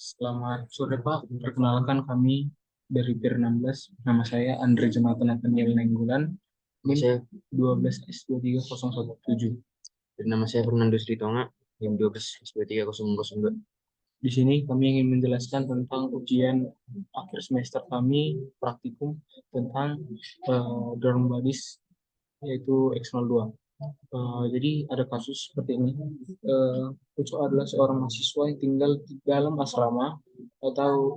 Selamat sore Pak, perkenalkan kami dari PIR 16. Nama saya Andre Jonathan Nathaniel Nenggolan, NIM Saya 12S23017. dan nama saya Fernando Sritonga, NIM 12 S230002. Di sini kami ingin menjelaskan tentang ujian akhir semester kami, praktikum tentang Drum Buddies, yaitu X02. Jadi ada kasus seperti ini. Uco adalah seorang mahasiswa yang tinggal di dalam asrama atau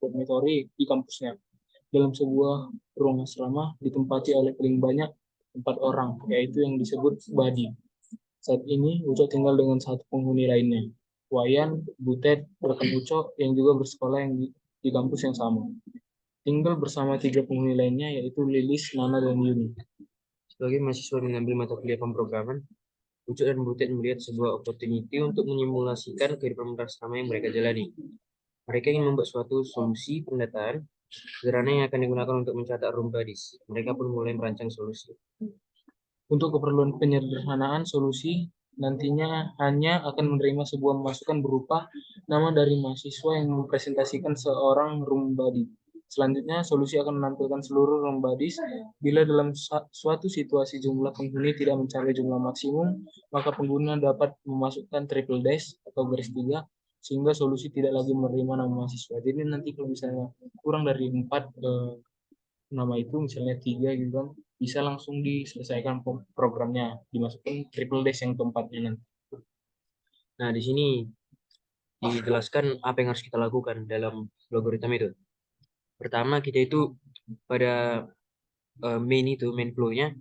dormitory di kampusnya. Dalam sebuah ruang asrama ditempati oleh paling banyak 4 orang, yaitu yang disebut badi. Saat ini Uco tinggal dengan satu penghuni lainnya, Wayan, Butet, rekan Uco yang juga bersekolah di kampus yang sama. Tinggal bersama 3 penghuni lainnya, yaitu Lilis, Nana, dan Yuni. Sebagai mahasiswa mengambil mata kuliah pemrograman, Ucu dan Butet melihat sebuah opportunity untuk menyimulasikan kehidupan bersama yang mereka jalani. Mereka ingin membuat suatu solusi pendataan sederhana yang akan digunakan untuk mencatat room buddies. Mereka pun mulai merancang solusi. Untuk keperluan penyederhanaan solusi, nantinya hanya akan menerima sebuah masukan berupa nama dari mahasiswa yang mempresentasikan seorang room buddy. Selanjutnya, solusi akan menampilkan seluruh room buddies. Bila dalam suatu situasi jumlah penghuni tidak mencapai jumlah maksimum, maka pengguna dapat memasukkan triple dash atau garis tiga, sehingga solusi tidak lagi menerima nama mahasiswa. Jadi nanti kalau misalnya kurang dari 4 nama itu, misalnya 3 gitu kan, bisa langsung diselesaikan programnya, dimasukkan triple dash yang keempatnya nanti. Nah, di sini dijelaskan apa yang harus kita lakukan dalam logaritma itu. Pertama, kita itu pada main flow-nya,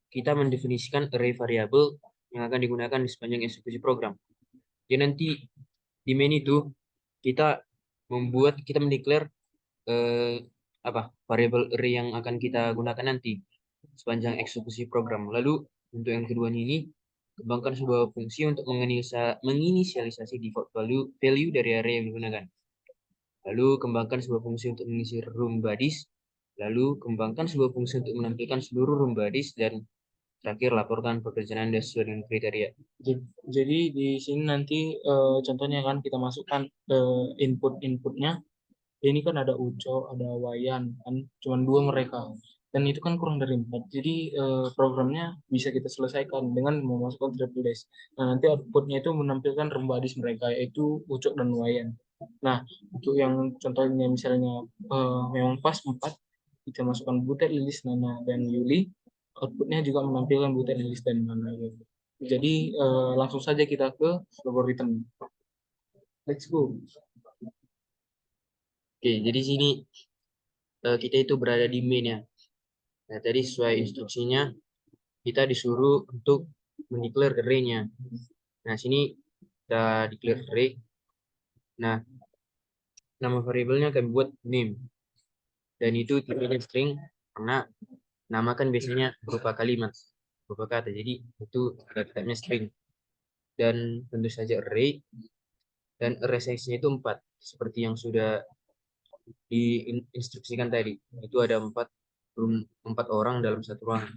kita mendefinisikan array variabel yang akan digunakan di sepanjang eksekusi program. Jadi nanti di main itu kita mendeklar eh, variabel array yang akan kita gunakan nanti sepanjang eksekusi program. Lalu untuk yang kedua ini, kembangkan sebuah fungsi untuk menginisialisasi default value dari array yang digunakan. Lalu kembangkan sebuah fungsi untuk mengisi room buddies. Lalu kembangkan sebuah fungsi untuk menampilkan seluruh room buddies, dan terakhir laporkan pekerjaan Anda sesuai dengan kriteria. Jadi di sini nanti contohnya kan kita masukkan input-inputnya. Ini kan ada Uco, ada Wayan, kan cuma 2 mereka. Dan itu kan kurang dari 4. Jadi programnya bisa kita selesaikan dengan memasukkan triple dash. Nah, nanti outputnya itu menampilkan rembadis mereka, yaitu Uco dan Wayan. Nah, untuk yang contohnya misalnya memang pas 4, kita masukkan Butet, Lilis, Nana, dan Yuli. Outputnya juga menampilkan Butet, Lilis, dan Nana. Gitu. Jadi langsung saja kita ke logaritma. Let's go. Oke, jadi sini kita itu berada di main ya. Nah, tadi sesuai instruksinya kita disuruh untuk mendeklar array-nya. Nah, sini kita declare array. Nah, nama variabelnya akan buat name. Dan itu tipenya string karena nama kan biasanya berupa kalimat, berupa kata. Jadi itu type-nya string. Dan tentu saja array, dan array size-nya itu 4 seperti yang sudah diinstruksikan tadi. Itu ada 4 orang dalam satu ruangan.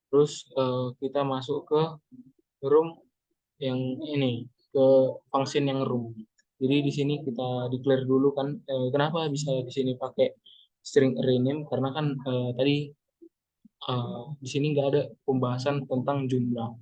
Terus kita masuk ke room yang ini, ke function yang room. Jadi di sini kita declare dulu kan, kenapa bisa di sini pakai string array name, karena kan tadi di sini nggak ada pembahasan tentang jumlah.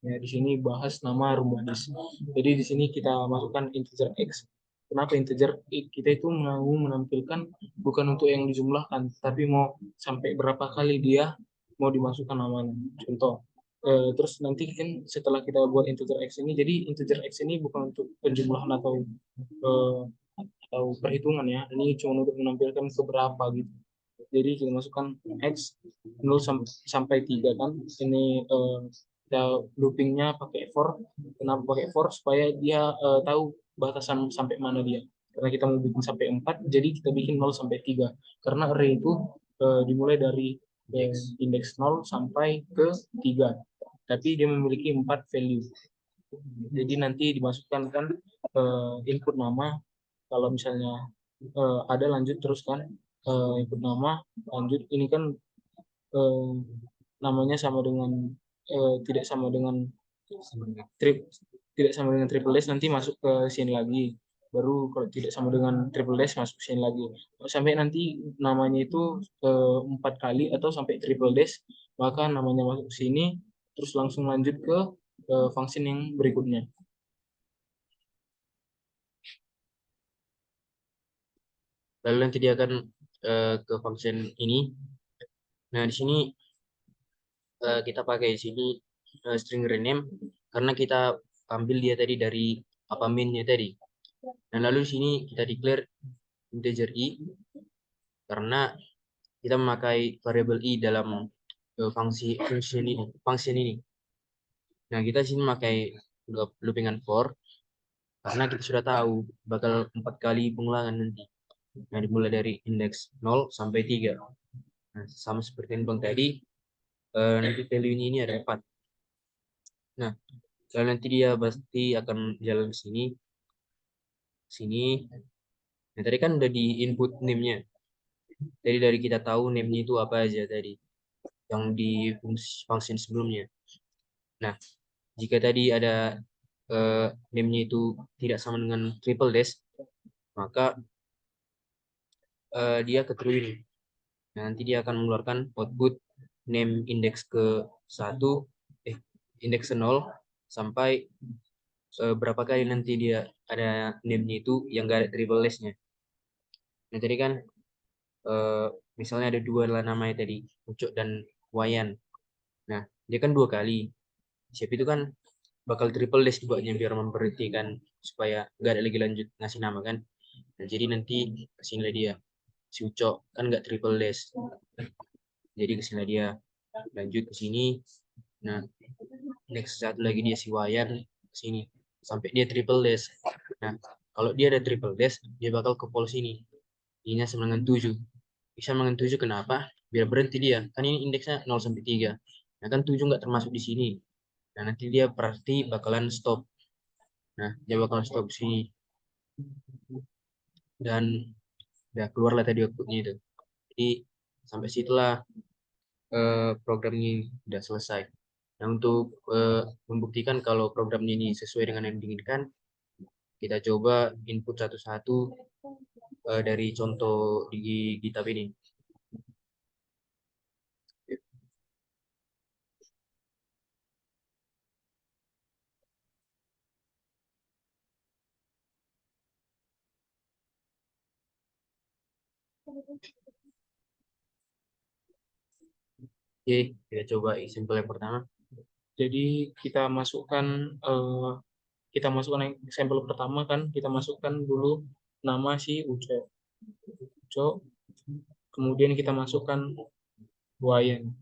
Ya, di sini bahas nama room bodies. Jadi di sini kita masukkan integer x. Kenapa integer? Kita itu mau menampilkan bukan untuk yang dijumlahkan, tapi mau sampai berapa kali dia mau dimasukkan namanya. Contoh. Terus nanti kan setelah kita buat integer x ini, jadi integer x ini bukan untuk penjumlahan eh, atau perhitungan ya. Ini cuma untuk menampilkan seberapa gitu. Jadi kita masukkan X 0 sampai 3 kan. Ini kita loopingnya pakai for. Kenapa pakai for? Supaya dia tahu batasan sampai mana dia. Karena kita mau bikin sampai 4, jadi kita bikin 0 sampai 3. Karena array itu dimulai dari indeks 0 sampai ke 3. Tapi dia memiliki 4 value. Jadi nanti dimasukkan kan input nama. Kalau misalnya ada lanjut terus kan, input nama lanjut, ini kan eh, namanya sama dengan tidak sama dengan tidak sama dengan triple dash, nanti masuk ke sini lagi. Baru kalau tidak sama dengan triple dash masuk sini lagi. Sampai nanti namanya itu 4 kali atau sampai triple dash, maka namanya masuk sini, terus langsung lanjut ke function yang berikutnya. Lalu nanti dia akan ke function ini. Nah, di sini kita pakai di sini string rename karena kita ambil dia tadi dari apa mainnya tadi. Dan lalu di sini kita declare integer i karena kita memakai variabel i dalam function ini. Nah, kita di sini memakai loopingan for karena kita sudah tahu bakal 4 kali pengulangan nanti. Nah, dimulai dari indeks 0 sampai 3. Nah, sama seperti yang bang tadi, nanti value-nya ini ada 4. Nah, kalau nanti dia pasti akan jalan ke sini, sini. Nah, tadi kan udah di input name-nya. Jadi dari kita tahu name-nya itu apa aja tadi, yang di function sebelumnya. Nah, jika tadi ada name-nya itu tidak sama dengan triple dash, maka dia ke true ini. Nah, nanti dia akan mengeluarkan output name indeks ke 1, indeks ke 0, sampai berapa kali nanti dia ada name-nya itu yang gak ada triple dash-nya. Nah, tadi kan misalnya ada dua namanya tadi, Ucok dan Wayan. Nah, dia kan 2 kali. Siap itu kan bakal triple dash buatnya biar memberhentikan supaya nggak ada lagi lanjut ngasih nama kan. Nah, jadi nanti kesini dia si Ucok kan nggak triple dash. Jadi kesini dia lanjut ke sini. Nah, next satu lagi dia si Wayan ke sini sampai dia triple dash. Nah, kalau dia ada triple dash, dia bakal ke pol sini. Ininya sama dengan 7. Bisa dengan 7 kenapa? Biar berhenti dia. Kan ini indeksnya 0 sampai 3. Nah, kan 7 nggak termasuk di sini. Nah, nanti dia pasti bakalan stop. Nah, dia bakalan stop sini. Dan udah keluarlah tadi outputnya itu. Jadi, sampai situlah program ini udah selesai. Nah, untuk membuktikan kalau programnya ini sesuai dengan yang diinginkan, kita coba input satu-satu dari contoh di GitHub ini. Oke, kita coba example yang pertama. Jadi kita masukkan yang sampel pertama kan, kita masukkan dulu nama si Uco, kemudian kita masukkan Wayan.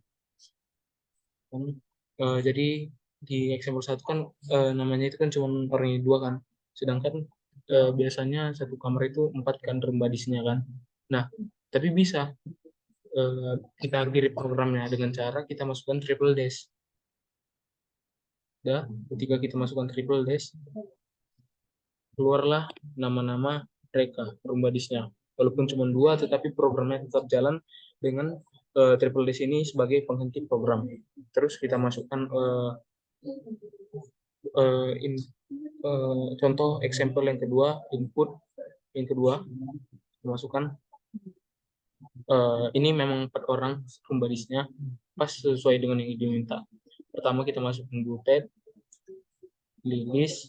Jadi di example 1 kan namanya itu kan cuma orangnya 2 kan, sedangkan biasanya satu kamar itu 4 kan rembadisnya kan. Nah, tapi bisa kita akhiri programnya dengan cara kita masukkan triple dash. Dah, ketika kita masukkan triple dash, keluarlah nama-nama mereka rembadisnya. Walaupun cuma 2, tetapi programnya tetap jalan dengan triple dash ini sebagai penghenti program. Terus kita masukkan contoh example yang kedua, input yang kedua, masukkan ini memang 4 orang rembadisnya pas sesuai dengan yang diminta. Pertama kita masukkan Butet, Lilis,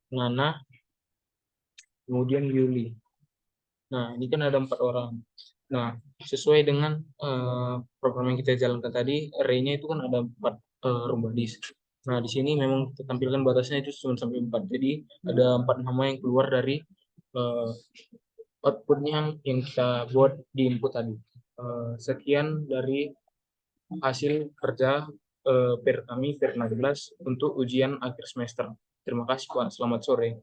Nana, kemudian Yuli. Nah, ini kan ada 4 orang. Nah, sesuai dengan program yang kita jalankan tadi, array-nya itu kan ada 4 rembadis. Nah, di sini memang kita tampilkan batasnya itu cuma sampai 4. Jadi, ada 4 nama yang keluar dari outputnya yang kita buat di input tadi. Sekian dari hasil kerja per kami per 16 untuk ujian akhir semester. Terima kasih Pak, selamat sore.